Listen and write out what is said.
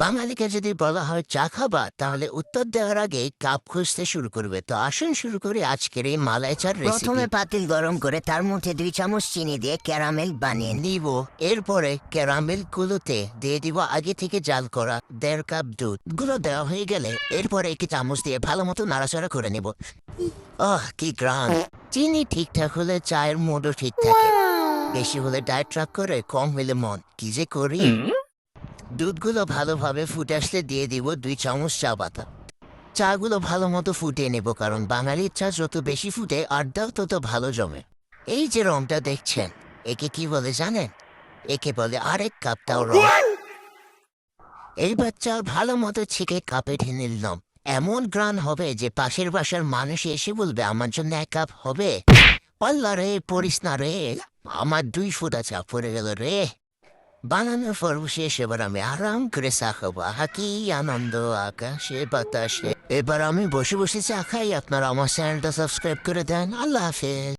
বাঙালিকে যদি বলা হয় চা খাবা, তাহলে উত্তর দেওয়ার আগে কাপ খুঁজতে শুরু করবে। তো আসুন শুরু করি আজকের এই মালাই চার রেসিপি। প্রথমে পাতিল গরম করে তার মধ্যে 2 চামচ চিনি দিয়ে ক্যারামেল বানিয়ে নিব। এরপরে ক্যারামেল গুলোতে দিয়ে দিব আগে থেকে জাল করা 1.5 কাপ দুধ। গুলো দেওয়া হয়ে গেলে এরপরে একটি চামচ দিয়ে ভালো মতো নাড়াচাড়া করে নেব। কি গ্রাম! চিনি ঠিকঠাক হলে চায়ের মোড়ও ঠিক থাকে। বেশি হলে ডায়েট ট্রাক করে, কম হলে মন। কি যে করি! দুধগুলো ভালোভাবে ফুটে আসলে দিয়ে দিব 2 চামচ চা পাতা। চাগুলো ভালো মতো ফুটিয়ে নেব, কারণ বাঙালির চা যত বেশি ফুটে আড্ডাও তত ভালো জমে। এই যে রংটা দেখছেন, একে কি বলে জানেন? একে বলে আরেক কাপটাও রং। এইবার চা ভালো মতো ছেঁকে কাপে ঢেলে নিলাম। এমন গ্রান হবে যে পাশের বাসার মানুষ এসে বলবে, আমার জন্য 1 কাপ হবে? পাল্লা রে, পড়িস না রে, আমার 2 ফুটা চা পড়ে গেল রে। বানানোর পর্ব শেষ, এবার আমি আরাম করে চা খাবো। আহা কি আনন্দ আকাশে বাতাসে। এবার আমি বসে বসে চা খাই, আপনারা আমার চ্যানেলটা সাবস্ক্রাইব করে দেন। আল্লাহ হাফেজ।